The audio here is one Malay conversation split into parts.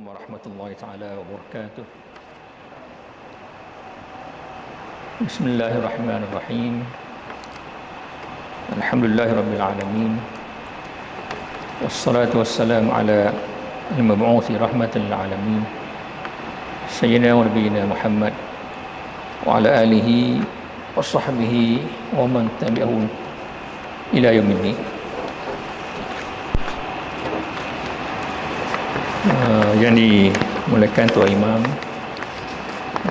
warahmatullahi taala wabarakatuh. Bismillahirrahmanirrahim. Alhamdulillahirabbil alamin. Wassalatu wassalamu ala al-mab'uthi rahmatan lil alamin. Sayyidina wa nabiyina Muhammad wa ala alihi wa sahbihi wa man tabi'ahum ila yaumiddin. Yang dimulakan Tuan Imam,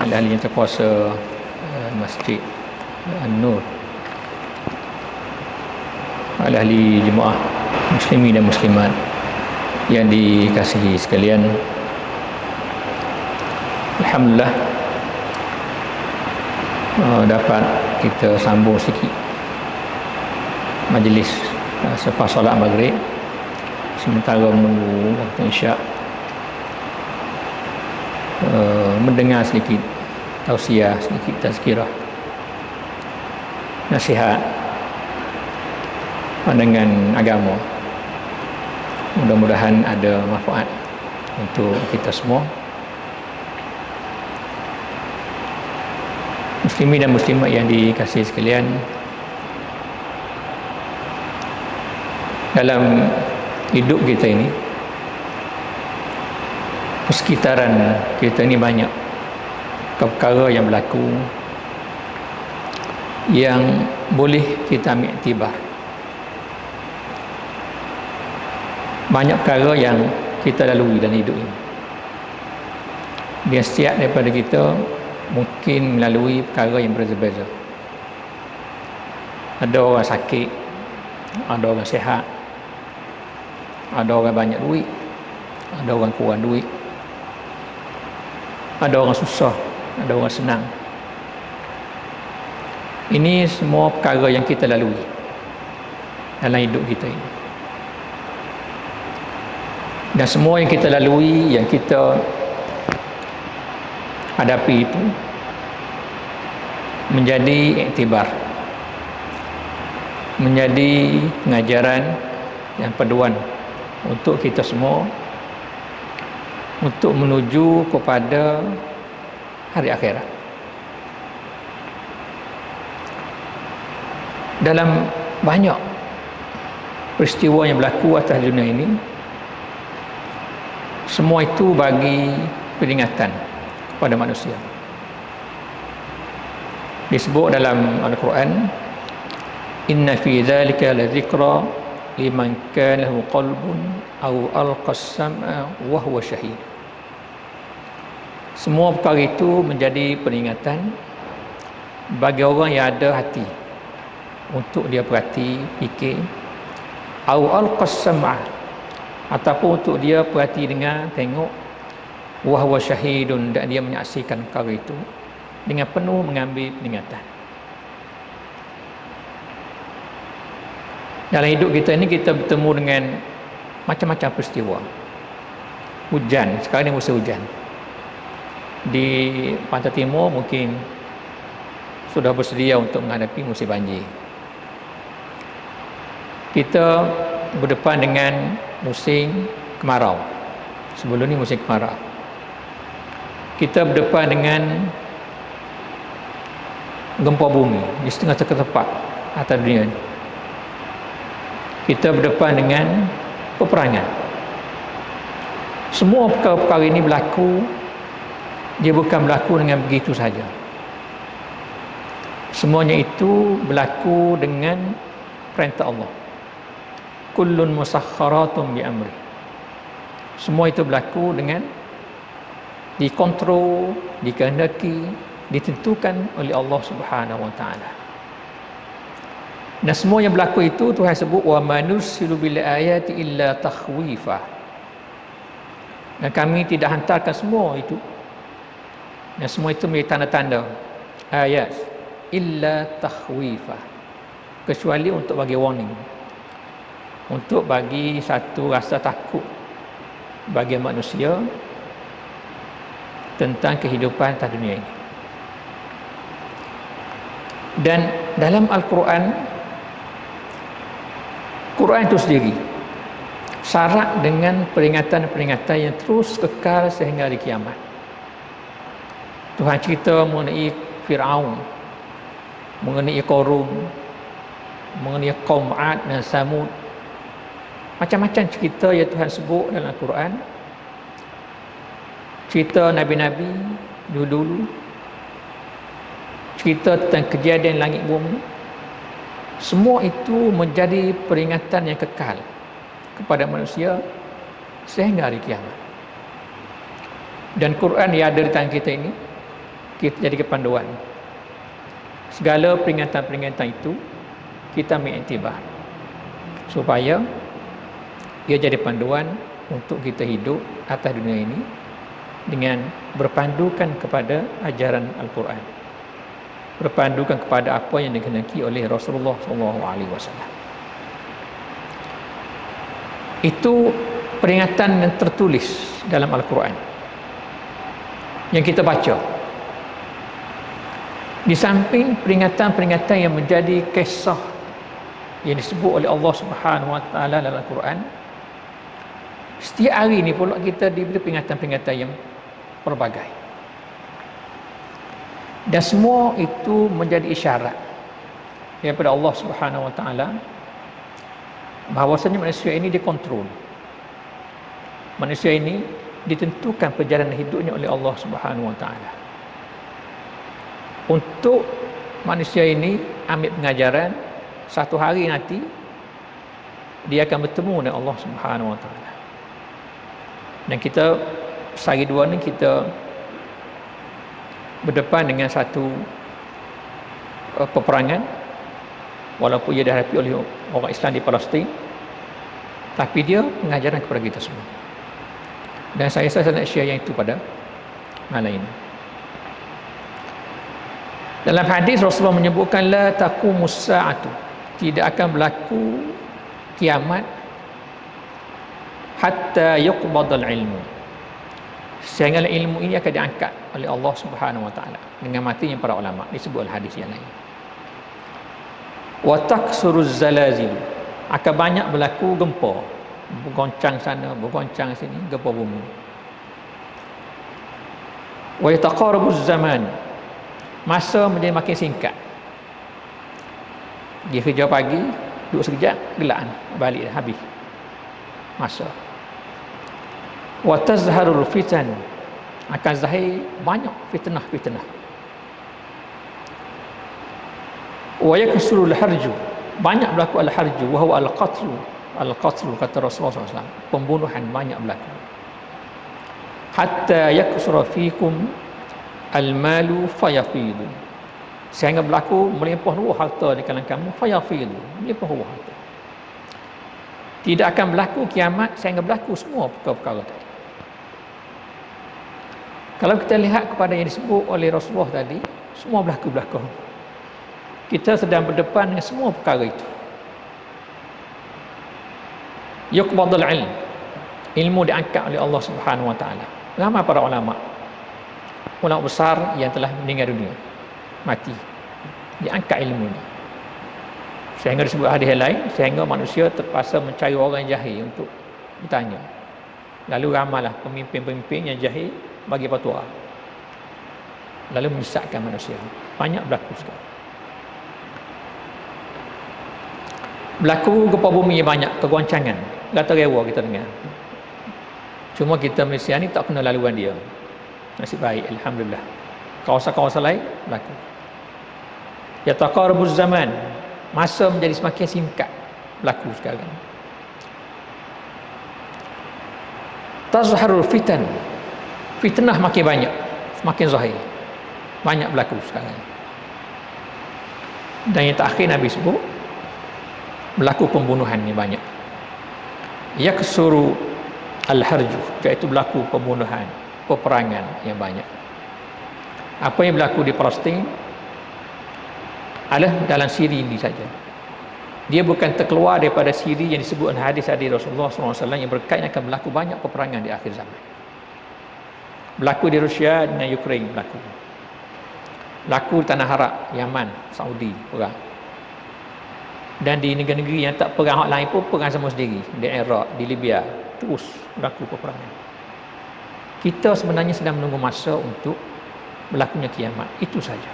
ahli yang terkuasa Masjid An-Nur, ahli jemaah muslimin dan muslimat yang dikasihi sekalian. Alhamdulillah dapat kita sambung sikit majlis selepas solat maghrib, sementara menunggu waktu isyak, mendengar sedikit tausiah, sedikit tazkirah, nasihat, pandangan agama. Mudah-mudahan ada manfaat untuk kita semua. Muslimin dan muslimat yang dikasihi sekalian, dalam hidup kita ini, persekitaran kita ini banyak perkara yang berlaku yang boleh kita ambil iktibar. Banyak perkara yang kita lalui dalam hidup ini. Dia setiap daripada kita mungkin melalui perkara yang berbeza-beza. Ada orang sakit, ada orang sihat, ada orang banyak duit, ada orang kurang duit, ada orang susah, ada orang senang. Ini semua perkara yang kita lalui dalam hidup kita ini. Dan semua yang kita lalui, yang kita hadapi itu menjadi iktibar, menjadi pengajaran dan panduan untuk kita semua untuk menuju kepada hari akhirat. Dalam banyak peristiwa yang berlaku atas dunia ini, semua itu bagi peringatan kepada manusia. Disebut dalam Al-Quran, inna fi dzalika la dzikra liman kana lahu qalbun aw alqa as-sam'a wa huwa syahid. Semua perkara itu menjadi peringatan bagi orang yang ada hati untuk dia perhati, fikir, aw alqa as-sam'a, ataupun untuk dia perhati, dengar, tengok, wa huwa syahidun, dan dia menyaksikan perkara itu dengan penuh mengambil peringatan. Dalam hidup kita ini kita bertemu dengan macam-macam peristiwa. Hujan, sekarang ni musim hujan. Di Pantai Timur mungkin sudah bersedia untuk menghadapi musim banjir. Kita berdepan dengan musim kemarau. Sebelum ni musim kemarau. Kita berdepan dengan gempa bumi di setengah-setengah tempat atas dunia ini. Kita berdepan dengan peperangan. Semua perkara-perkara ini berlaku, dia bukan berlaku dengan begitu saja. Semuanya itu berlaku dengan perintah Allah. Kullun musakharatun bi amri. Semua itu berlaku dengan dikontrol, dikehendaki, ditentukan oleh Allah Subhanahu wa taala. Dan semua yang berlaku itu Tuhan sebut wa manursilu bil ayati illa takhwifa. Dan kami tidak hantarkan semua itu. Dan semua itu menjadi tanda-tanda ayat illa takhwifa, kecuali untuk bagi warning, untuk bagi satu rasa takut bagi manusia tentang kehidupan atas dunia ini. Dan dalam Al-Quran, Quran itu sendiri syarat dengan peringatan-peringatan yang terus kekal sehingga hari kiamat. Tuhan cerita mengenai Fir'aun, mengenai Qarun, mengenai kaum Ad dan Samud. Macam-macam cerita yang Tuhan sebut dalam Al-Quran. Cerita Nabi-Nabi dulu-dulu, cerita tentang kejadian langit bumi. Semua itu menjadi peringatan yang kekal kepada manusia sehingga hari kiamat. Dan Quran yang ada di tangan kita ini, kita jadi kepanduan. Segala peringatan-peringatan itu kita mengiktibar supaya ia jadi panduan untuk kita hidup atas dunia ini dengan berpandukan kepada ajaran Al-Quran, berpandukan kepada apa yang dikehendaki oleh Rasulullah SAW. Itu peringatan yang tertulis dalam Al-Quran yang kita baca. Di samping peringatan-peringatan yang menjadi kisah yang disebut oleh Allah Subhanahu Wa Taala dalam Al-Quran, setiap hari ni pula kita diberi peringatan-peringatan yang pelbagai. Dan semua itu menjadi isyarat daripada Allah Subhanahu Wa Taala bahawasanya manusia ini dikontrol. Manusia ini ditentukan perjalanan hidupnya oleh Allah Subhanahu Wa Taala. Untuk manusia ini ambil pengajaran, satu hari nanti dia akan bertemu dengan Allah Subhanahu Wa Taala. Dan kita sehari dua ni kita berdepan dengan satu peperangan, walaupun ia dihadapi oleh orang Islam di Palestin, tapi dia pengajaran kepada kita semua. Dan saya nak share yang itu pada malam ini. Dalam hadis Rasulullah menyebutkan la taqumus sa'atu, tidak akan berlaku kiamat hatta yuqbadal ilmu, sehingga ilmu ini akan diangkat oleh Allah Subhanahu Wa Taala dengan matinya para ulama. Disebut hadis yang lain. Wa taksuruz zalazil, akan banyak berlaku gempa, bergoncang sana, bergoncang sini, gempa bumi. Wa yataqarabuz zaman, masa menjadi makin singkat. Dia kerja pagi, duduk sekejap, gelak, balik dah, habis masa. Wa tazharul fitan, akan zahir banyak fitnah-fitnah. Wa yaksurul harju, banyak berlaku al-harju, wa huwa al-qatlu. Al-qatlu kata Rasulullah SAW, pembunuhan banyak berlaku. Hatta yaksura fikum al-malu fayafidu, sehingga berlaku melimpah ruah harta di kalangan kamu. Fayafidu, melimpah ruah harta. Tidak akan berlaku kiamat sehingga berlaku semua perkara-perkara tadi. Kalau kita lihat kepada yang disebut oleh Rasulullah tadi, semua berlaku-berlaku. Kita sedang berdepan dengan semua perkara itu. Yuqbadul ilm, ilmu diangkat oleh Allah Subhanahu Wa Taala. Ramai para ulama besar yang telah meninggal dunia, mati, diangkat ilmu ini. Sehingga disebut hadis lain, sehingga manusia terpaksa mencari orang jahil untuk bertanya. Lalu ramailah pemimpin-pemimpin yang jahil bagi fatwa, lalu menyesatkan manusia. Banyak berlaku sekarang. Berlaku gempa bumi yang banyak, kegoncangan, gata rewa kita dengar. Cuma kita Malaysia ni tak kena laluan dia. Nasib baik, alhamdulillah. Kawasan-kawasan lain berlaku. Yataqarabuz zaman, masa menjadi semakin singkat, berlaku sekarang. Tazharul fitan, fitnah makin banyak, semakin zahir, banyak berlaku sekarang. Dan yang terakhir Nabi sebut, berlaku pembunuhan ni banyak. Yaksuru al-harju, iaitu berlaku pembunuhan, peperangan yang banyak. Apa yang berlaku di Palestin adalah dalam siri ini saja. Dia bukan terkeluar daripada siri yang disebut dalam hadis-hadis Rasulullah SAW yang berkaitan akan berlaku banyak peperangan di akhir zaman. Berlaku di Rusia dengan Ukraine, berlaku di Tanah Arab, Yaman, Saudi, perang. Dan di negeri-negeri yang tak perang hak lain pun perang sama sendiri. Di Iraq, di Libya, terus berlaku peperangan. Kita sebenarnya sedang menunggu masa untuk berlakunya kiamat. Itu saja.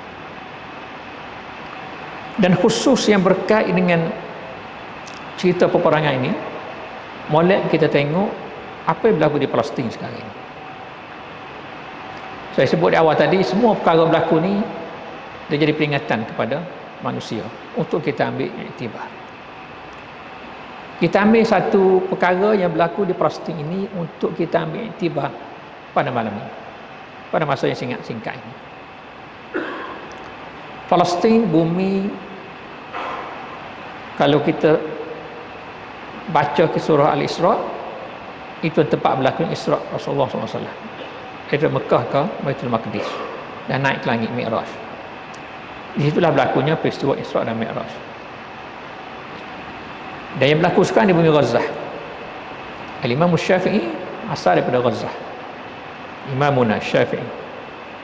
Dan khusus yang berkait dengan cerita peperangan ini, molek kita tengok apa yang berlaku di Palestin sekarang ini. Saya sebut di awal tadi, semua perkara berlaku ni dia jadi peringatan kepada manusia untuk kita ambil iktibar. Kita ambil satu perkara yang berlaku di Palestin ini untuk kita ambil iktibar pada malam ini, pada masa yang singkat ini. Palestin, bumi, kalau kita baca ke surah Al-Isra, itu tempat berlaku Isra Rasulullah SAW dari Mekah ke Baitul Maqdis dan naik ke langit Mi'raj. Di situlah berlakunya peristiwa Isra dan Mi'raj. Dan yang berlaku sekarang di bumi Gaza. Al-Imam Syafi'i asal daripada Gaza. Imamuna Syafi'i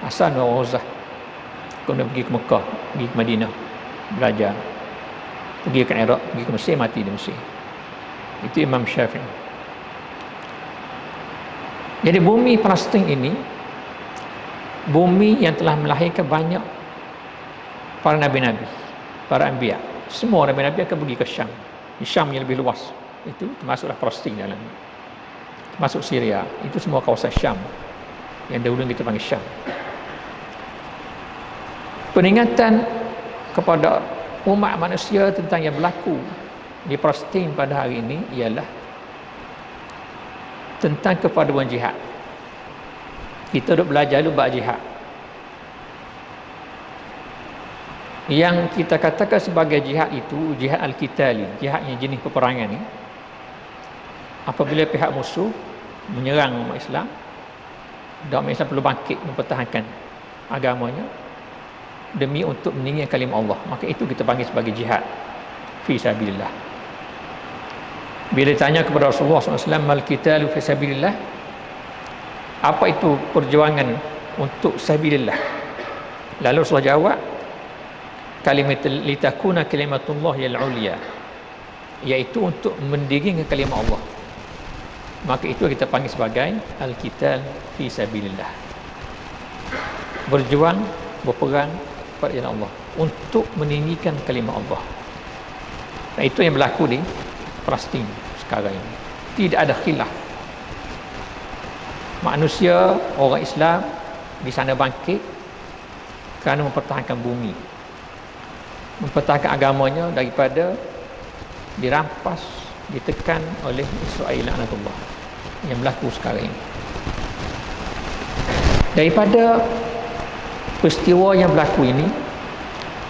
asal dari Gaza. Kemudian pergi ke Mekah, pergi ke Madinah, belajar. Pergi ke Iraq, pergi ke Mesir, mati di Mesir. Itu Imam Syafi'i. Jadi bumi Palestin ini bumi yang telah melahirkan banyak para nabi-nabi, para anbiya. Semua nabi-nabi akan pergi ke Syam. Di Syam yang lebih luas, itu termasuklah Palestin dalam, termasuk Syria. Itu semua kawasan Syam yang dahulu kita panggil Syam. Peringatan kepada umat manusia tentang yang berlaku di Palestin pada hari ini ialah tentang kepaduan jihad. Kita duk belajar dulu bab jihad. Yang kita katakan sebagai jihad itu jihad al-qitali, jihad yang jenis peperangan ni. Apabila pihak musuh menyerang umat Islam, dan umat Islam perlu bangkit mempertahankan agamanya demi untuk meninggikan kalimah Allah, maka itu kita panggil sebagai jihad fi sabilillah. Bila ditanya kepada Rasulullah SAW, mal-qitalu fi sabilillah, apa itu perjuangan untuk sabilillah? Lalu Rasulullah jawab, kalimat litakuna kalimatullah al-ulya, iaitu untuk mendirikan kalimah Allah. Maka itu kita panggil sebagai al-qital fi sabilillah. Berjuang, berperang pada jalan Allah untuk meninggikan kalimah Allah. Dan itu yang berlaku di Palestin sekarang ini. Tidak ada khilaf. Manusia, orang Islam di sana bangkit kerana mempertahankan bumi, mempertahankan agamanya daripada dirampas, ditekan oleh Israel laknatullah yang berlaku sekarang ini. Daripada peristiwa yang berlaku ini,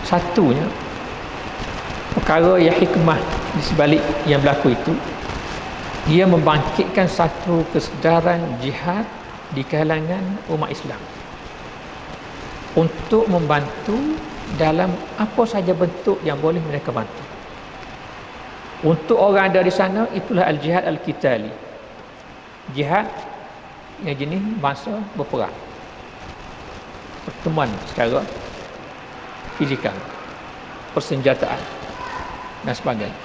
satunya perkara yang hikmah di sebalik yang berlaku itu, dia membangkitkan satu kesedaran jihad di kalangan umat Islam untuk membantu dalam apa saja bentuk yang boleh mereka bantu. Untuk orang ada di sana, itulah al-jihad al-qitali, jihad yang jenis bangsa berperang, pertemuan secara fizikal, persenjataan dan sebagainya.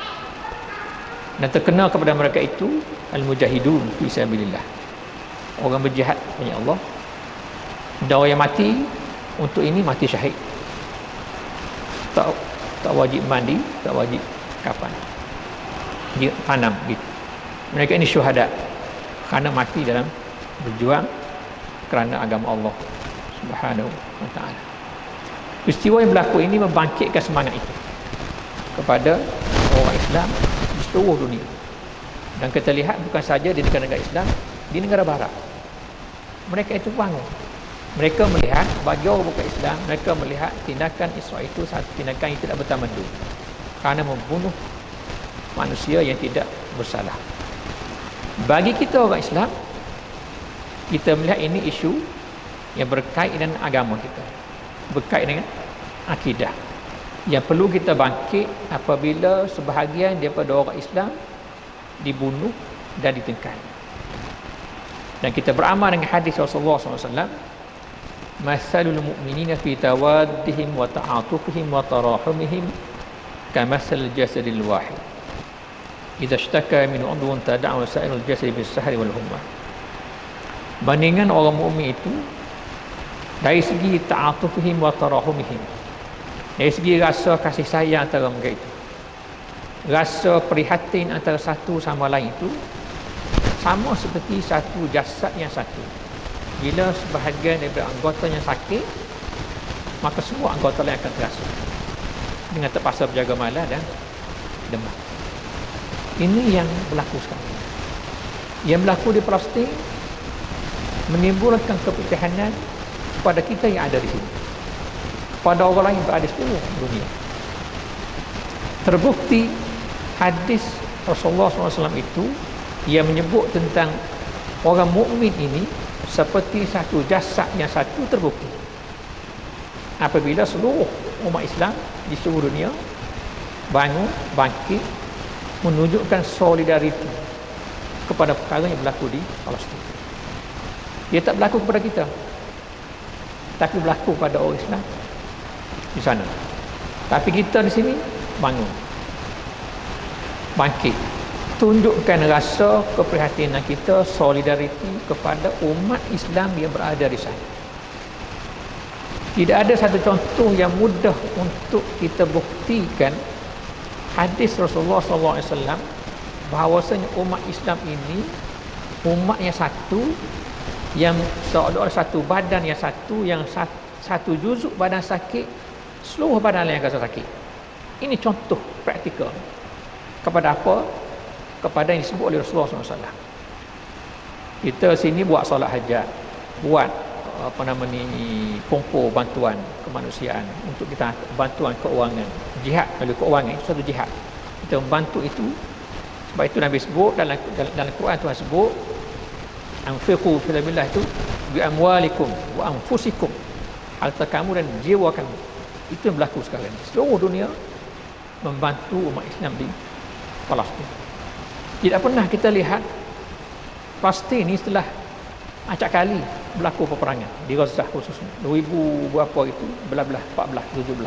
Dan terkenal kepada mereka itu al-mujahidun fi sabilillah, orang berjihad demi Allah. Dan orang yang mati untuk ini mati syahid, tak wajib mandi, tak wajib kafan, dia tanam gitu. Mereka ini syuhada kerana mati dalam berjuang kerana agama Allah Subhanahu wa ta'ala. Peristiwa yang berlaku ini membangkitkan semangat itu kepada orang Islam di seluruh dunia. Dan kita lihat bukan saja di negara-negara Islam, di negara barat, mereka itu bangun. Mereka melihat, bagi orang bukan Islam, mereka melihat tindakan Israel itu satu tindakan yang tidak bertamadun kerana membunuh manusia yang tidak bersalah. Bagi kita orang Islam, kita melihat ini isu yang berkait dengan agama kita, berkait dengan akidah, yang perlu kita bangkit apabila sebahagian daripada orang Islam dibunuh dan ditekan. Dan kita beramal dengan hadis Rasulullah SAW, masalul mu'minina fi tawaddihim wa ta'atufihim wa tarahumihim kamathal jasadil wahid idza ishtaka min 'udwin tada'u sa'irul jasadi bis-sahri wal humma. Bandingan orang mukmin itu dari segi ta'atufihim wa tarahumihim, dari segi rasa kasih sayang antara mereka itu, rasa prihatin antara satu sama lain itu sama seperti satu jasad yang satu. Bila sebahagian daripada anggotanya sakit, maka semua anggota lain akan terasa dengan terpaksa berjaga malam dan demam. Ini yang berlaku sekarang. Yang berlaku di Palestin menimbulkan keprihatinan kepada kita yang ada di sini, kepada orang lain yang berada di seluruh dunia. Terbukti hadis Rasulullah SAW itu yang menyebut tentang orang mukmin ini seperti satu jasad yang satu, terbukti apabila seluruh umat Islam di seluruh dunia bangun, bangkit, menunjukkan solidariti kepada perkara yang berlaku di Palestin. Dia tak berlaku kepada kita, tapi berlaku pada orang Islam di sana. Tapi kita di sini bangun, bangkit, tunjukkan rasa keprihatinan kita, solidariti kepada umat Islam yang berada di sana. Tidak ada satu contoh yang mudah untuk kita buktikan hadis Rasulullah SAW bahawasanya umat Islam ini umat yang satu, yang seolah-olah satu badan yang satu, yang satu juzuk badan sakit, seluruh badan lain akan sakit. Ini contoh praktikal kepada apa? Kepada yang disebut oleh Rasulullah SAW. Kita sini buat solat hajat, buat kumpul bantuan kemanusiaan untuk kita, bantuan keuangan, jihad. Kalau keuangan itu satu jihad, kita membantu itu. Sebab itu Nabi sebut dalam Quran, Tuhan sebut anfiqu fi sabilillah itu bi amwalikum wa anfusikum, harta kamu dan jiwa kamu. Itu yang berlaku sekarang. Seluruh dunia membantu umat Islam di Palestin. Tidak pernah kita lihat Palestin ini setelah acak kali berlaku peperangan di Gaza khususnya 2000 berapa itu, belah-belah 14, 17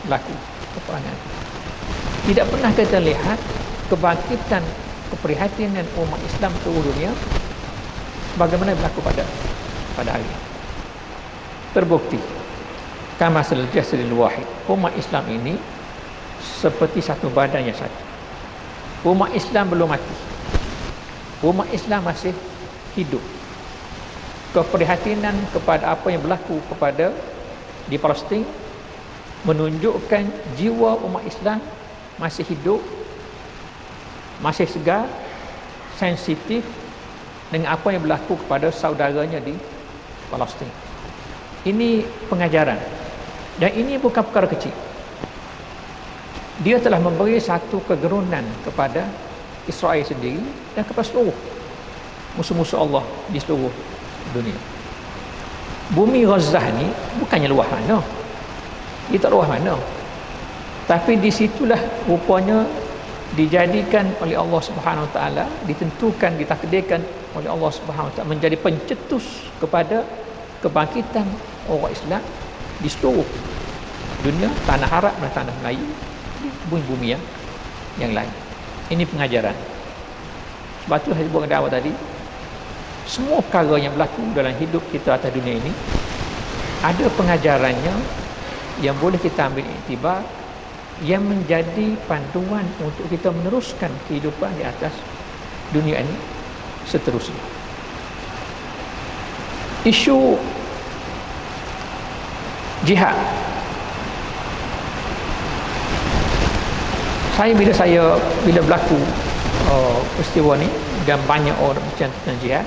berlaku peperangan. Tidak pernah kita lihat kebangkitan keprihatinan umat Islam seluruh dunia bagaimana berlaku pada hari ini. Terbukti kamathal jasadil wahid, umat Islam ini seperti satu badan yang satu. Umat Islam belum mati, umat Islam masih hidup. Keprihatinan kepada apa yang berlaku kepada di Palestin menunjukkan jiwa umat Islam masih hidup, masih segar, sensitif dengan apa yang berlaku kepada saudaranya di Palestin. Ini pengajaran, dan ini bukan perkara kecil. Dia telah memberi satu kegerunan kepada Israel sendiri dan kepada seluruh musuh-musuh Allah di seluruh dunia. Bumi Gaza ni bukannya luas mana, dia tak luas mana, tapi disitulah rupanya dijadikan oleh Allah Subhanahu Wa Taala, ditentukan, ditakdirkan oleh Allah Subhanahu Wa Taala menjadi pencetus kepada kebangkitan orang Islam di seluruh dunia, tanah Arab dan tanah Melayu, di bumi-bumi yang lain. Ini pengajaran. Sebab tu saya sebut pada awal tadi, semua perkara yang berlaku dalam hidup kita atas dunia ini ada pengajarannya yang boleh kita ambil iktibar, yang menjadi panduan untuk kita meneruskan kehidupan di atas dunia ini seterusnya. Isu jihad, bila berlaku peristiwa ni dan banyak orang bincang tentang jihad,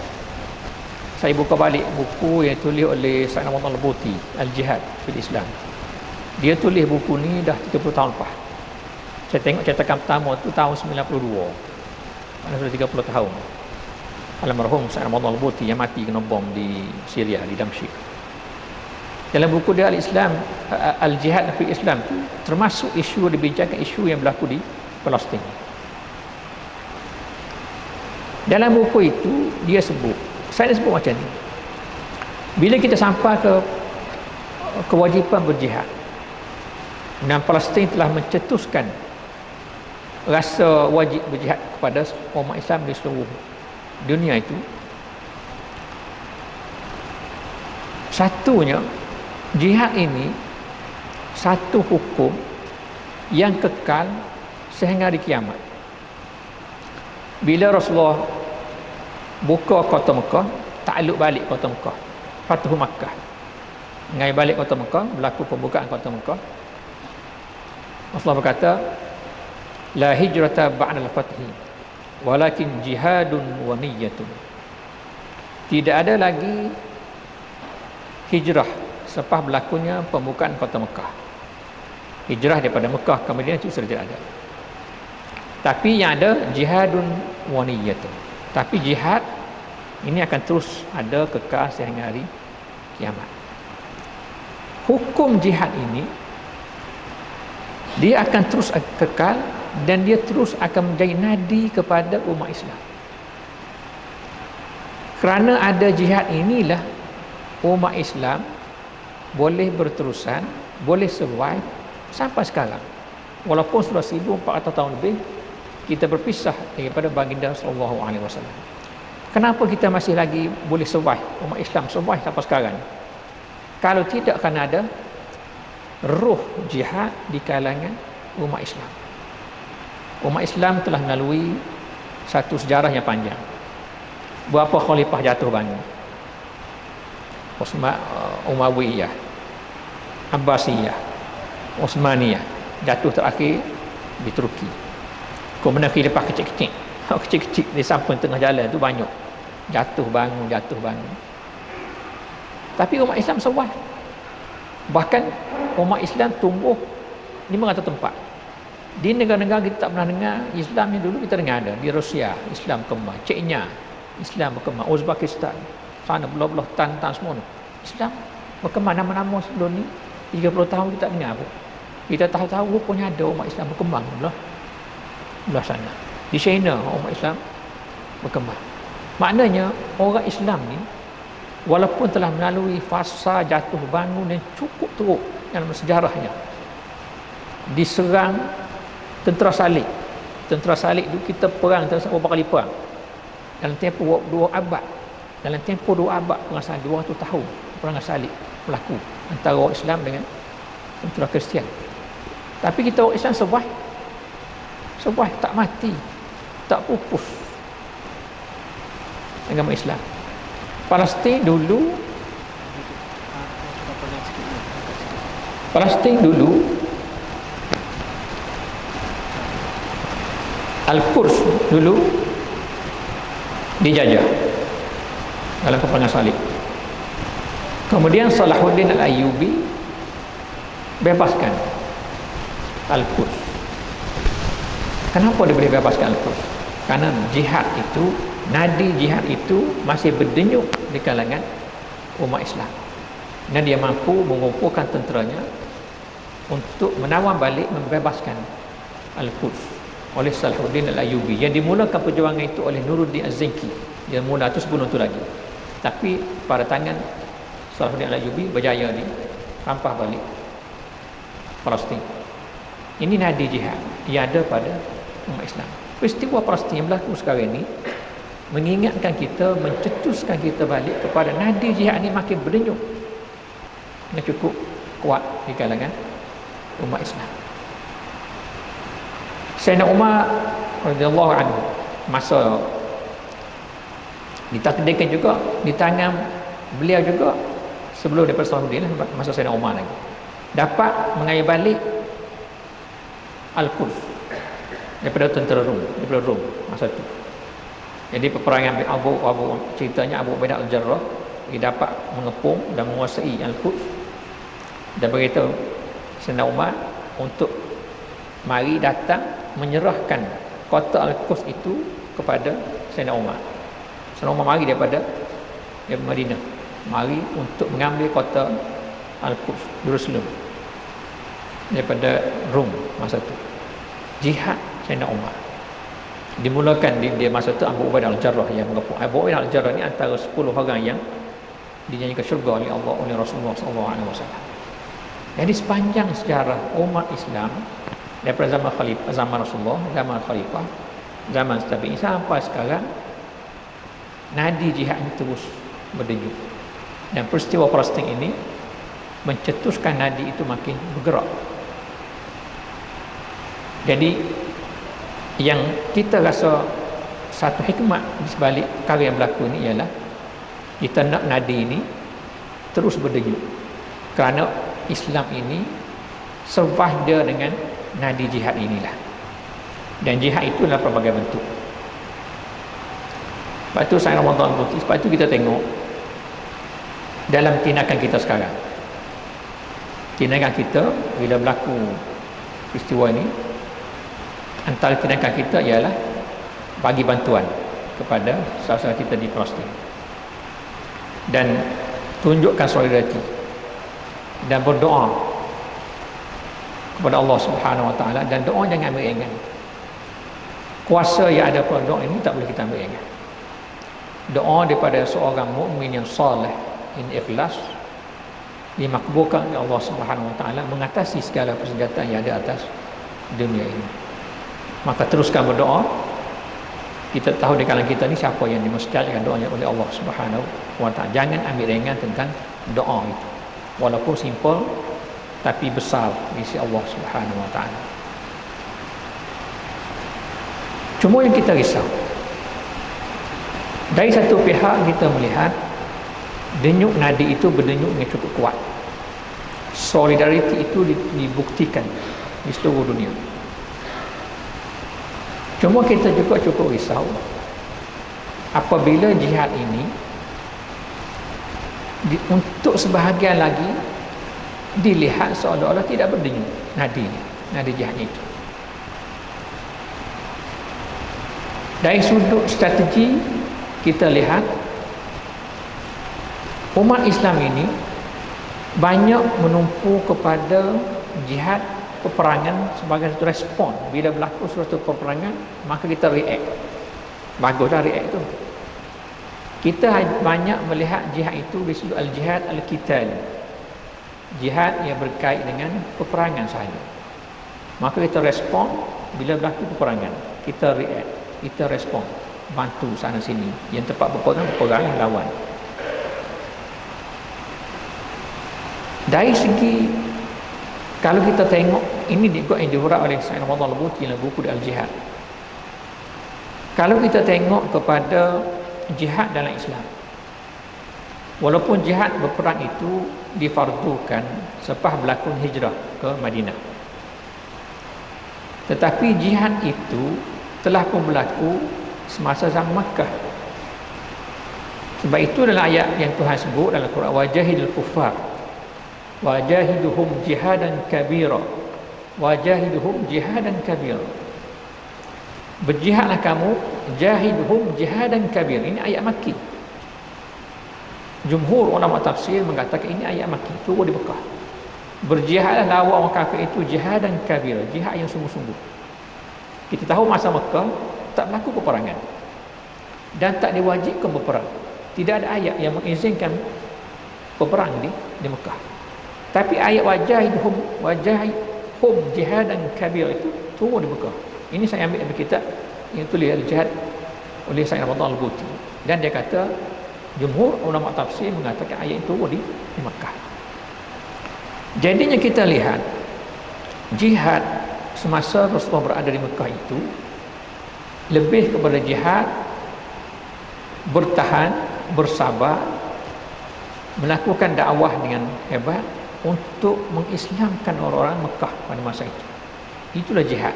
saya buka balik buku yang tulis oleh Sayyid Muhammad Al-Buti, Al-Jihad fil Islam. Dia tulis buku ni dah 30 tahun lepas. Saya tengok cetakan pertama tu tahun 92. Mana sudah 30 tahun. Almarhum Sayyid Muhammad Al-Buti yang mati kena bom di Syria, di Damsyik. Dalam buku dia Al-Islam, Al-Jihad fil Islam tu termasuk isu, dibincangkan isu yang berlaku di Palestin. Dalam buku itu dia sebut, saya sebut macam ni, bila kita sampai ke kewajipan berjihad dan Palestin telah mencetuskan rasa wajib berjihad kepada umat Islam di seluruh dunia itu, satunya jihad ini satu hukum yang kekal sehingga hari kiamat. Bila Rasulullah buka kota Mekah, takluk balik kota Mekah, Fathu Makkah, ngai balik kota Mekah, berlaku pembukaan kota Mekah, Rasulullah berkata, la hijrata ba'dal fathi walakin jihadun wa niyyatun. Tidak ada lagi hijrah selepas berlakunya pembukaan kota Mekah. Hijrah daripada Mekah ke Madinah itu sudah tidak ada. Tapi yang ada jihadun wa niyyatun. Tapi jihad ini akan terus ada kekal sehingga hari kiamat. Hukum jihad ini dia akan terus kekal dan dia terus akan menjadi nadi kepada umat Islam. Kerana ada jihad inilah umat Islam boleh berterusan, boleh survive sampai sekarang. Walaupun sudah 1400 tahun lebih kita berpisah daripada baginda sallallahu alaihi wasallam. Kenapa kita masih lagi boleh survive, umat Islam survive sampai sekarang? Kalau tidak akan ada ruh jihad di kalangan umat Islam. Umat Islam telah melalui satu sejarah yang panjang. Berapa khalifah jatuh bangun? Umayyah, Abbasiyah, Utsmaniyah, jatuh terakhir di Turki. Kemudian khilafah kecil-kecil, kecil-kecil di samping tengah jalan tu banyak jatuh bangun. Tapi umat Islam survive. Bahkan umat Islam tumbuh di mana tempat. Di negara-negara kita tak pernah dengar Islam yang dulu kita dengar ada. Di Rusia, Islam berkembang. Chechnya, Islam berkembang. Uzbekistan, sana belah-belah tan semua. Islam berkembang. Nama-nama sebelum ni 30 tahun kita dengar apa. Kita tahu-tahu rupanya ada umat Islam berkembang belah sana. Di China umat Islam berkembang. Maknanya orang Islam ni walaupun telah melalui fasa jatuh bangun yang cukup teruk dalam sejarahnya, diserang tentera salib itu kita perang berapa kali perang dalam tempoh 2 abad. Dalam tempoh 2 abad perang salib, 200 tahun perang salib berlaku antara orang Islam dengan tentera Kristian. Tapi kita orang Islam survive, tak mati, tak pupus agama Islam. Palestin dulu Al-Quds dulu dijajah dalam peperangan salib. Kemudian Salahuddin Al-Ayyubi bebaskan Al-Quds. Kenapa dia boleh bebaskan Al-Quds? Karena jihad itu, nadi jihad itu masih berdenyut di kalangan umat Islam. Dan dia mampu mengumpulkan tenteranya untuk menawar balik membebaskan Al-Quds oleh Salahuddin Al-Ayyubi. Yang dimulakan perjuangan itu oleh Nuruddin Az-Zinki. Dia mula tu sebelum tu lagi. Tapi pada tangan Salahuddin Al-Ayyubi berjaya dirampas balik Palestin. Ini nadi jihad yang ada pada umat Islam. Peristiwa Palestin yang berlaku sekarang ini mengingatkan kita, mencetuskan kita balik kepada nadi jihad ini makin berdenyut dan cukup kuat di kalangan umat Islam. Sayyidina Umar radhiyallahu anhu masa ditakdirkan juga di tangan beliau juga sebelum daripada Salahuddin, masa Sayyidina Umar lagi dapat mengayu balik Al-Quds daripada tentera Rom masa itu. Jadi peperangan Abu ceritanya Abu Ubaidah Al-Jarrah dia dapat mengepung dan menguasai Al-Quds dan beritahu Sayyidina Umar untuk mari datang menyerahkan kota Al-Quds itu kepada Sayyidina Umar. Sayyidina Umar mari daripada Madinah, mari untuk mengambil kota Al-Quds, Jerusalem daripada Rom masa itu. Jihad Sayyidina Umar dimulakan di masa itu Abu Ubaidah Al-Jarrah yang mengepung. Abu Ubaidah Al-Jarrah ini antara 10 orang yang dijanjikan syurga oleh Allah oleh Rasulullah SAW. Jadi sepanjang sejarah umat Islam daripada zaman khalifah, zaman Rasulullah, zaman khalifah, zaman tabi'in sampai sekarang, nadi jihad ini terus berdenyut. Dan peristiwa Palestin ini mencetuskan nadi itu makin bergerak. Jadi yang kita rasa satu hikmat di sebalik perkara yang berlaku ini ialah kita nak nadi ini terus berdenyut, kerana Islam ini survive dia dengan nadi jihad inilah. Dan jihad itu adalah pelbagai bentuk. Sebab itu saya Ramadan putih, sebab itu kita tengok dalam tindakan kita sekarang, tindakan kita bila berlaku peristiwa ini, antara tindakan kita ialah bagi bantuan kepada saudara kita di Palestin dan tunjukkan solidariti dan berdoa kepada Allah Subhanahu Wa Taala. Dan doa jangan ambil ringan. Kuasa yang ada pada doa ini tak boleh kita ambil ringan. Doa daripada seorang mukmin yang soleh, yang ikhlas, dimakbulkan oleh Allah Subhanahu Wa Taala, mengatasi segala persenjataan yang ada atas dunia ini. Maka teruskan berdoa. Kita tahu di kalangan kita ni siapa yang dimustajabkan doanya oleh Allah Subhanahu Wa Taala. Jangan ambil ringan tentang doa itu, walaupun simple tapi besar di sisi Allah Subhanahu Wa Taala. Cuma yang kita risau, dari satu pihak kita melihat denyut nadi itu berdenyut dengan cukup kuat. Solidariti itu dibuktikan di seluruh dunia. Cuma kita juga cukup risau apabila jihad ini untuk sebahagian lagi dilihat seolah-olah tidak berdenyut nadi jihadnya itu. Dari sudut strategi kita lihat umat Islam ini banyak menumpu kepada jihad peperangan sebagai satu respon. Bila berlaku suatu peperangan, maka kita react. Baguslah react tu. Kita banyak melihat jihad itu di sudut al-jihad al-qital, jihad yang berkait dengan peperangan sahaja. Maka kita respon bila berlaku peperangan, kita react, kita respon, bantu sana sini. Yang tempat peperangan lawan. Dari segi, kalau kita tengok, ini juga yang diuraikan oleh Sayyid Ramadan Al-Buti dalam buku Al-Jihad. Kalau kita tengok kepada jihad dalam Islam, walaupun jihad berperang itu difardukan selepas berlaku hijrah ke Madinah, tetapi jihad itu telah pun berlaku semasa zaman Makkah. Sebab itu dalam ayat yang Tuhan sebut dalam Quran, wajahidul kuffar wajahiduhum jihadan kabira, wajahiduhum jihadan kabira, berjihadlah kamu, jahiduhum jihadan kabir. Ini ayat Makki. Jumhur ulama tafsir mengatakan ini ayat Makki, turun di Mekah. Berjihadlah lawan orang kafir itu jihadan kabir, jihad yang sungguh-sungguh. Kita tahu masa Mekah tak berlaku peperangan dan tak diwajibkan berperang. Tidak ada ayat yang mengizinkan berperang di Mekah. Tapi ayat wajahidhum jihadan kabir itu turun di Mekah. Ini saya ambil dari kitab yang tulis Al-Jihad oleh Sayyid Ramadan Al-Buti, dan dia kata jumhur ulama tafsir mengatakan ayat itu turun di Mekah. Jadinya kita lihat jihad semasa Rasulullah berada di Mekah itu lebih kepada jihad bertahan, bersabar, melakukan dakwah dengan hebat untuk mengislamkan orang-orang Mekah pada masa itu. Itulah jihad.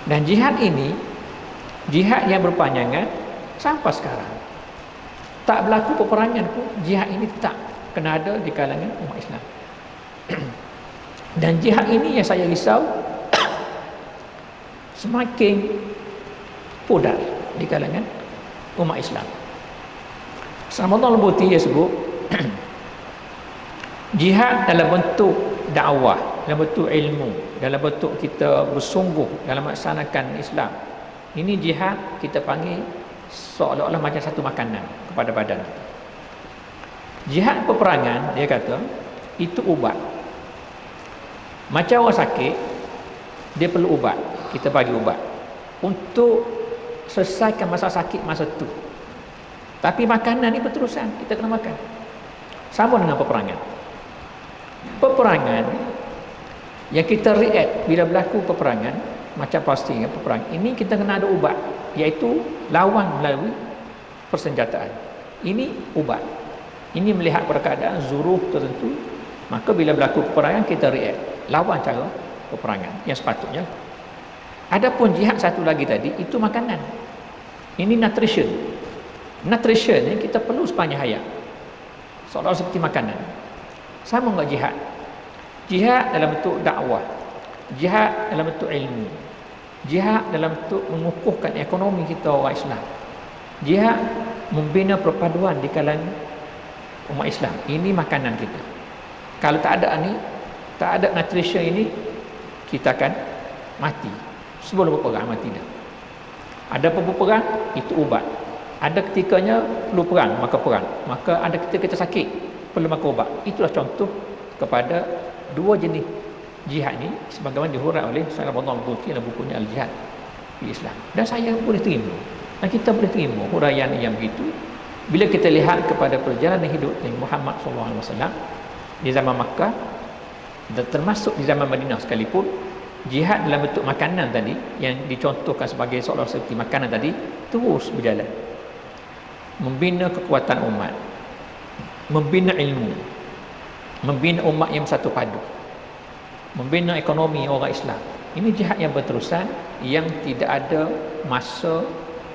Dan jihad ini, jihad yang berpanjangan sampai sekarang. Tak berlaku peperangan pun, jihad ini tak kena ada di kalangan umat Islam. Dan jihad ini yang saya risau semakin pudar di kalangan umat Islam. Ramadan Al-Buti dia sebut jihad dalam bentuk dakwah, dalam bentuk ilmu, dalam bentuk kita bersungguh dalam melaksanakan Islam. Ini jihad kita panggil seolah-olah macam satu makanan kepada badan kita. Jihad peperangan, dia kata, itu ubat. Macam orang sakit, Dia perlu ubat, kita bagi ubat untuk selesaikan masa sakit masa tu. Tapi makanan ni berterusan, kita kena makan. Sama dengan peperangan. Peperangan yang kita react bila berlaku peperangan, macam Palestin peperangan, ini kita kena ada ubat, iaitu lawan melalui persenjataan. Ini ubat. Ini melihat keadaan zuruh tertentu, maka bila berlaku peperangan kita react, lawan cara peperangan yang sepatutnya. Adapun jihad satu lagi tadi, itu makanan. Ini nutrition. Nutrition ni kita perlu sepanjang hayat, seolah seperti makanan. Sama enggak jihad? Jihad dalam bentuk dakwah, jihad dalam bentuk ilmu, jihad dalam bentuk mengukuhkan ekonomi kita orang Islam, jihad membina perpaduan di kalangan umat Islam. Ini makanan kita. Kalau tak ada ni, tak ada nutrition ini, kita akan mati. Sebelum berperang mati dah. Ada perang, itu ubat. Ada ketikanya perlu perang, maka perang. Maka ada ketika kita sakit, perlu makan ubat. Itulah contoh kepada dua jenis jihad ni, sebagaimana dihurai oleh Sayyid Abdullah Al-Buti dalam bukunya Al-Jihad di Islam. Dan saya boleh terima, dan kita boleh terima huraian yang begitu bila kita lihat kepada perjalanan hidup Nabi Muhammad SAW di zaman Makkah dan termasuk di zaman Madinah sekalipun. Jihad dalam bentuk makanan tadi yang dicontohkan sebagai seolah seperti makanan tadi terus berjalan, membina kekuatan umat, membina ilmu, membina umat yang bersatu padu, membina ekonomi orang Islam. Ini jihad yang berterusan, yang tidak ada masa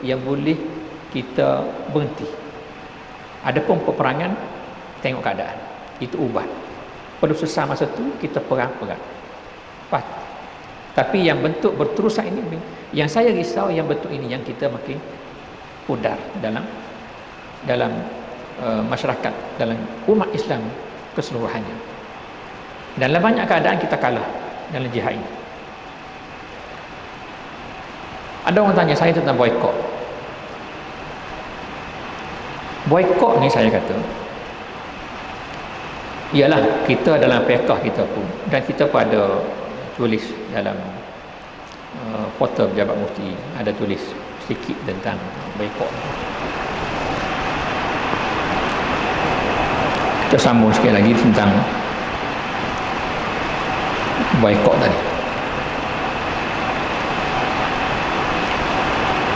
yang boleh kita berhenti. Adapun peperangan, tengok keadaan, itu ubat. Pada selesai masa tu kita perang-perang. Tapi yang bentuk berterusan ini, yang saya risau yang bentuk ini, yang kita makin pudar dalam masyarakat, dalam umat Islam keseluruhannya. Dalam banyak keadaan kita kalah dalam jihad ini. Ada orang tanya saya tentang boikot. Boikot ni saya kata, ialah kita dalam fiqh kita pun, dan kita pada tulis dalam portal Pejabat Mufti, ada tulis sedikit tentang boikot. Kita sambung sekali lagi tentang boikot tadi.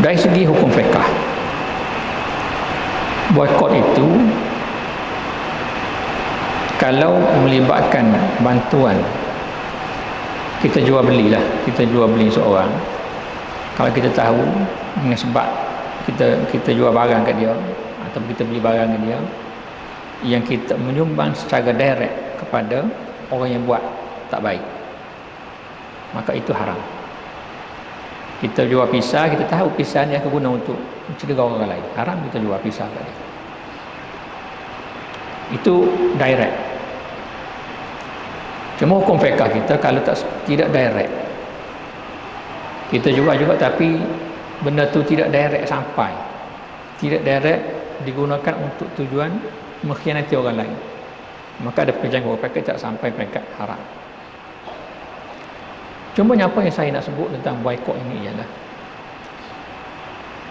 Dari segi hukum fiqh, boikot itu kalau melibatkan bantuan, kita jual belilah, kita jual beli seorang. Kalau kita tahu dengan sebab kita jual barang kat dia atau kita beli barang kat dia yang kita menyumbang secara direct kepada orang yang buat tak baik, maka itu haram. Kita jual pisah, kita tahu pisah ni akan guna untuk mencegah orang lain, haram kita jual pisah kat dia. Itu direct. Cuma hukum fiqh kita kalau tidak direct, kita jual juga tapi benda tu tidak direct sampai, tidak direct digunakan untuk tujuan mengkhianati orang lain, maka ada perjangkauan fiqh tak sampai peringkat haram. Cuma apa yang saya nak sebut tentang boikot ini ialah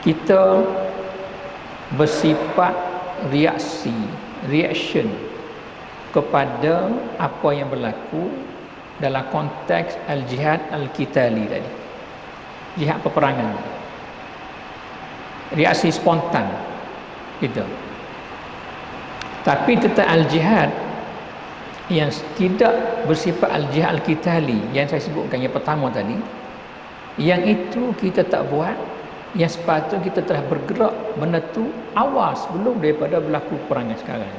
kita bersifat reaction kepada apa yang berlaku dalam konteks al-jihad al-qitali tadi, jihad peperangan, reaksi spontan gitu. Tapi tentang al-jihad yang tidak bersifat al-jihad al-qitali yang saya sebutkan yang pertama tadi, yang itu kita tak buat, yang sepatutnya kita telah bergerak benda tu awal sebelum daripada berlaku peperangan sekarang.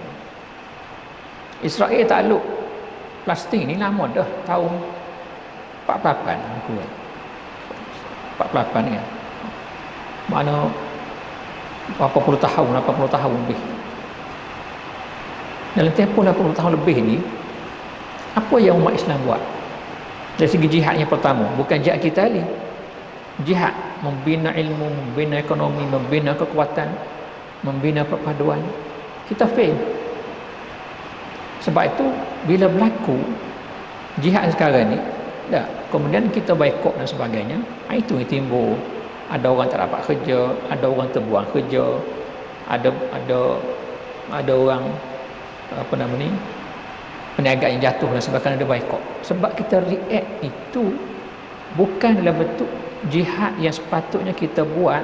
Israel takluk Palestin ni lama dah, tahun 48 aku 48 ni kan, mana berapa puluh tahun, 80 tahun lebih. Dalam tempoh 80 tahun lebih ni, apa yang umat Islam buat dari segi jihad yang pertama? Bukan jihad kita ni, jihad membina ilmu, membina ekonomi, membina kekuatan, membina perpaduan. Kita fail. Sebab itu bila berlaku jihad sekarang ni, Tak. Kemudian kita boikot dan sebagainya. Itu yang timbul. Ada orang tak dapat kerja, ada orang terbuang kerja, ada orang apa nama ni, perniagaan yang jatuh dan sebagainya, ada boikot. Sebab kita react itu bukan dalam bentuk jihad yang sepatutnya kita buat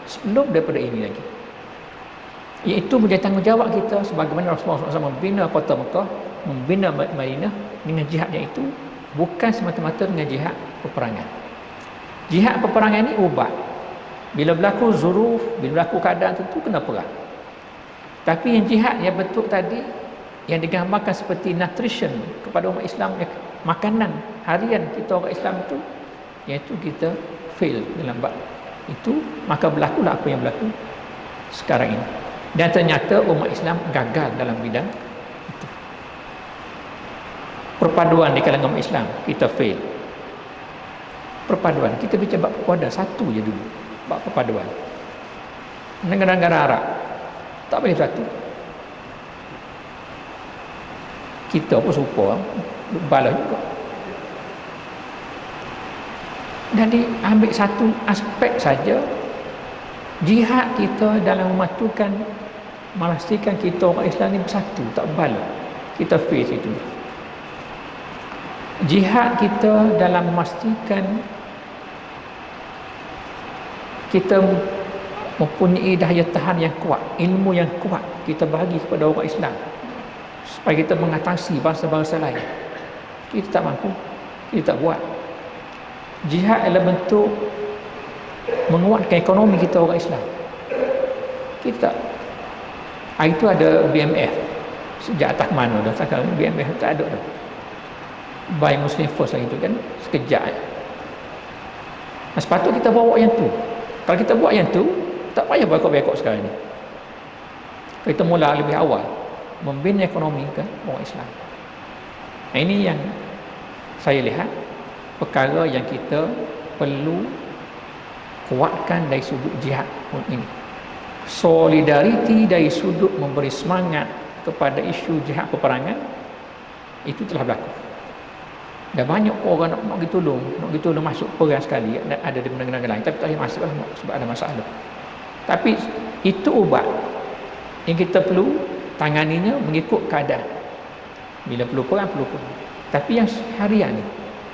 sebelum daripada ini lagi. Iaitu menjadi tanggungjawab kita sebagaimana Rasulullah SAW membina kota Mekah, membina Madinah dengan jihad yang itu, bukan semata-mata dengan jihad peperangan. Jihad peperangan ini ubah. Bila berlaku zuruf, bila berlaku keadaan tentu kena perang. Tapi yang jihad yang bentuk tadi, yang digambarkan seperti nutrition kepada umat Islam, makanan harian kita orang Islam itu, iaitu kita fail dalam bab itu, maka berlakulah apa yang berlaku sekarang ini. Dan ternyata umat Islam gagal dalam bidang itu. Perpaduan di kalangan umat Islam, kita fail. Perpaduan, kita bicara bab perpaduan satu je dulu, bab perpaduan. Negara-negara Arab tak boleh satu. Kita pun serupa, balas juga. Dan diambil satu aspek saja, jihad kita dalam mematukan, memastikan kita orang Islam ni bersatu, tak berbalah. Kita face itu. Jihad kita dalam memastikan kita mempunyai daya tahan yang kuat, ilmu yang kuat, kita bagi kepada orang Islam supaya kita mengatasi bangsa-bangsa lain. Kita tak mampu, kita tak buat. Jihad adalah bentuk menguatkan ekonomi kita orang Islam. Kita tak. Itu ada BMF sejak atas mana dah, sekarang BMF tak ada dah. Buy Muslim First lagi tu kan, sekejap. Sepatutnya kita bawa yang tu. Kalau kita buat yang tu, tak payah boikot-boikot sekarang ni. Kita mula lebih awal membina ekonomi ke orang Islam. Ini yang saya lihat perkara yang kita perlu kuatkan dari sudut jihad ini. Solidariti dari sudut memberi semangat kepada isu jihad peperangan itu telah berlaku. Dan banyak orang nak pergi tolong masuk perang sekali, ada di negara-negara lain, tapi tak boleh masuk sebab ada masalah. Tapi itu ubat yang kita perlu tanganinya mengikut keadaan. Bila perlu perang, perlu perang. Tapi yang harian ni,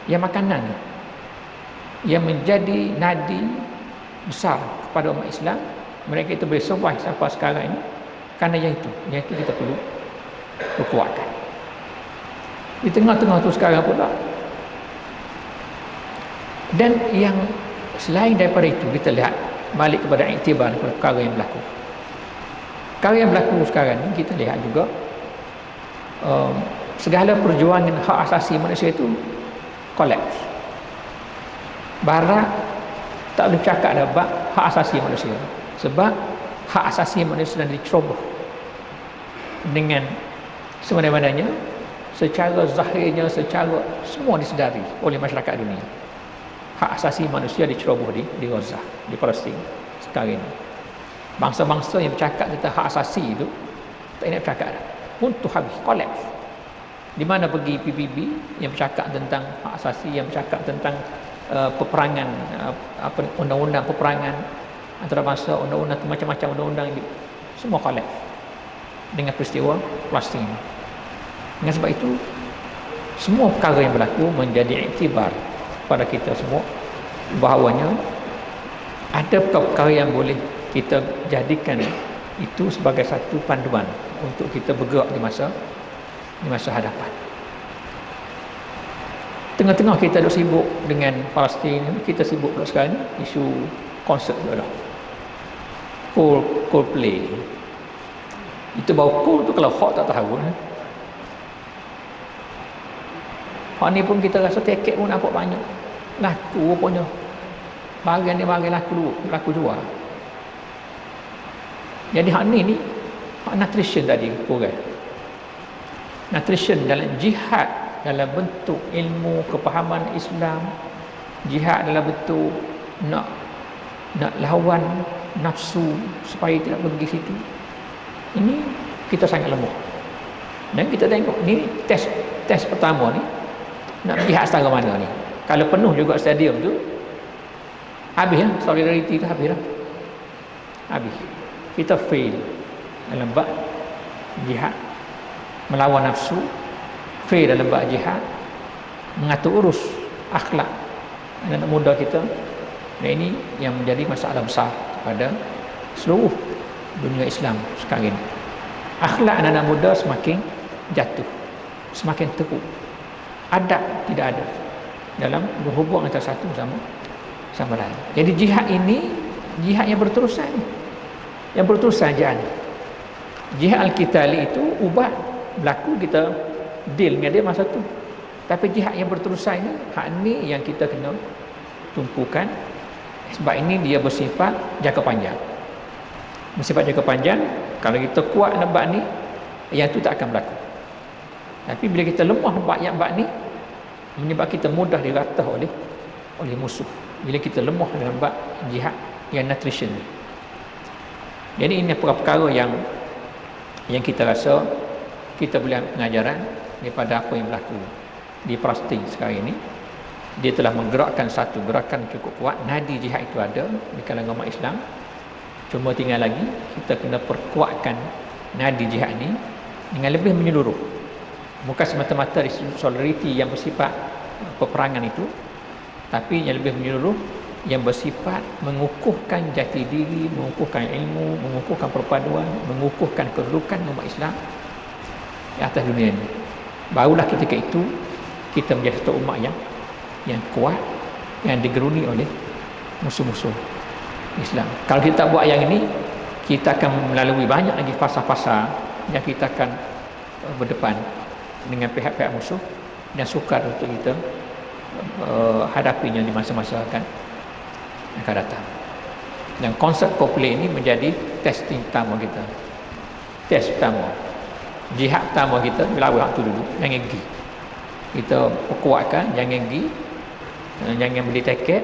yang makanan ni, yang menjadi nadi besar kepada umat Islam, mereka itu boleh survive sampai sekarang ini kerana yang itu kita perlu kuatkan. Di tengah-tengah tu sekarang pula, dan yang selain daripada itu, kita lihat balik kepada iktibar kepada perkara yang berlaku. Perkara yang berlaku sekarang ni, kita lihat juga segala perjuangan hak asasi manusia itu kolaps. Barat tak boleh cakap dah bab hak asasi manusia, sebab hak asasi manusia diceroboh dengan semena-menanya, secara zahirnya, secara semua disedari oleh masyarakat dunia. Hak asasi manusia diceroboh di Gaza, di Palestin sekarang ini. Bangsa-bangsa yang bercakap tentang hak asasi itu tak nak bercakap dah, untuk habis, kolaps. Di mana pergi PBB yang bercakap tentang hak asasi, yang bercakap tentang peperangan, undang-undang peperangan antarabangsa, undang-undang macam-macam undang-undang, semua kolaps dengan peristiwa Palestin. Dengan sebab itu, semua perkara yang berlaku menjadi iktibar pada kita semua bahawanya ada perkara yang boleh kita jadikan itu sebagai satu panduan untuk kita bergerak di masa hadapan. Tengah-tengah kita duk sibuk dengan Palestin, kita sibuk sekarang isu konsert juga dah. Coldplay. Itu baru cool tu kalau hot tak tahu. Hak ni pun kita rasa tiket pun nampak banyak. Laku rupanya. Bagian ni bagian laku jual. Jadi hak ni hak nutrition tadi kurang. Nutrition dalam jihad, dalam bentuk ilmu kepahaman Islam, jihad dalam bentuk nak lawan nafsu supaya tidak pergi situ. Ini kita sangat lemah. Dan kita tengok ni test pertama ni nak jihad setara mana ni. Kalau penuh juga stadium tu, habis ya, solidariti tu habis lah. Habis. Kita fail dalam bab jihad melawan nafsu, fail dalam bab jihad mengatur urus akhlak anak muda kita. Dan ini yang menjadi masalah besar pada seluruh dunia Islam sekarang ini. Akhlak anak muda semakin jatuh, semakin teruk. Adab tidak ada dalam berhubung antara satu sama lain. Jadi jihad ini jihad yang berterusan, yang berterusan saja. Jihad al-qitali itu ubah berlaku, kita deal dengan dia masa tu. Tapi jihad yang berterusan ini, hak ni yang kita kena tumpukan. Sebab ini dia bersifat jangka panjang. Bersifat jangka panjang. Kalau kita kuat nak bab ni, yang tu tak akan berlaku. Tapi bila kita lemah bab ni, menyebab kita mudah diratah oleh musuh. Bila kita lemah dalam bab jihad yang nutrition ni. Jadi ini perkara yang kita rasa kita boleh ambil pengajaran daripada apa yang berlaku di Palestin sekarang ini. Dia telah menggerakkan satu gerakan cukup kuat. Nadi jihad itu ada di kalangan umat Islam. Cuma tinggal lagi kita kena perkuatkan nadi jihad ini dengan lebih menyeluruh. Bukan semata-mata dari solidariti yang bersifat peperangan itu, tapi yang lebih menyeluruh, yang bersifat mengukuhkan jati diri, mengukuhkan ilmu, mengukuhkan perpaduan, mengukuhkan kedudukan umat Islam di atas dunia ini. Barulah ketika itu kita menjadi satu umat yang kuat, yang digeruni oleh musuh-musuh Islam. Kalau kita tak buat yang ini, kita akan melalui banyak lagi fasa-fasa yang kita akan berdepan dengan pihak-pihak musuh dan sukar untuk kita hadapinya di masa-masa akan datang. Dan konsep Copley ini menjadi testing pertama kita. Test pertama, jihad pertama kita bila waktu dulu, jangan pergi. Kita perkuatkan, jangan pergi, jangan beli tiket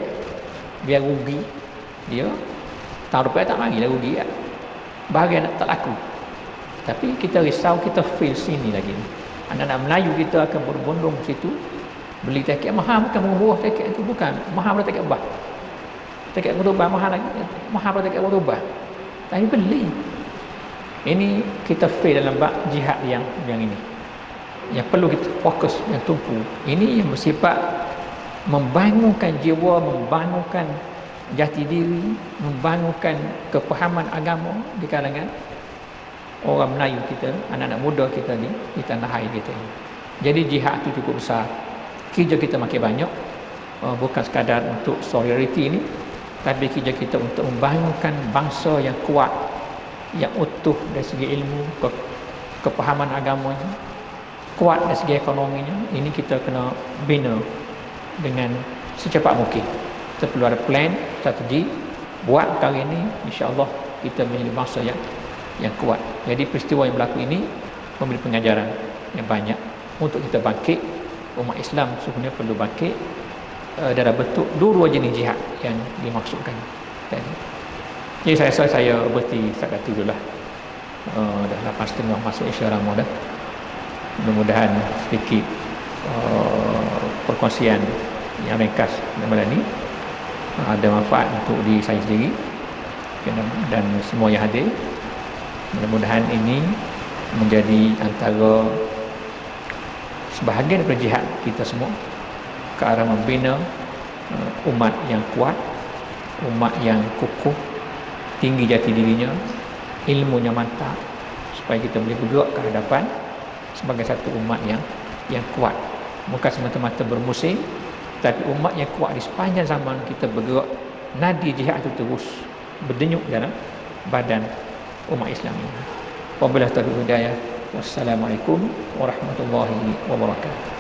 biar rugi dia. Tahun depan tak mari lah rugi, bahagian tak laku. Tapi kita risau kita fail sini lagi. Anak-anak Melayu kita akan berbondong situ beli tiket mahal, bukan murah tiket itu, bukan mahal pada tiket bah. Tiket berubah mahal lagi, mahal pada tiket berubah. Tapi beli. Ini kita fail dalam bab jihad yang ini. Yang perlu kita fokus dan tumpu. Ini yang bersifat membangunkan jiwa, membangunkan jati diri, membangunkan kepahaman agama di kalangan orang Melayu kita, anak-anak muda kita ni, di tanah air kita ni. Jadi jihad itu cukup besar. Kerja kita makin banyak, bukan sekadar untuk solidariti ini, tapi kerja kita untuk membangunkan bangsa yang kuat, yang utuh dari segi ilmu, kepahaman agamanya, kuat dari segi ekonominya. Ini kita kena bina dengan secepat mungkin. Kita perlu ada plan, strategi, buat perkara ini, insya-Allah kita menjadi bangsa yang kuat. Jadi peristiwa yang berlaku ini memberi pengajaran yang banyak untuk kita bangkit. Umat Islam sebenarnya perlu bangkit dalam bentuk dua jenis jihad yang dimaksudkan tadi. Jadi saya rasa saya berhenti setakat itu dulu lah. Dah 8.30 masuk Isya Ramadan. Mudah-mudahan sedikit perkongsian yang ringkas dalam ini ada manfaat untuk diri saya sendiri dan semua yang hadir. Mudah-mudahan ini menjadi antara sebahagian daripada jihad kita semua ke arah membina umat yang kuat, umat yang kukuh, tinggi jati dirinya, ilmunya mantap, supaya kita boleh bergerak ke hadapan sebagai satu umat yang kuat. Bukan semata-mata bermusim, tapi umat yang kuat di sepanjang zaman kita bergerak. Nadi jihad itu terus berdenyut dalam badan umat Islam ini. Wabillahi taufiq hidayah. Wassalamualaikum warahmatullahi wabarakatuh.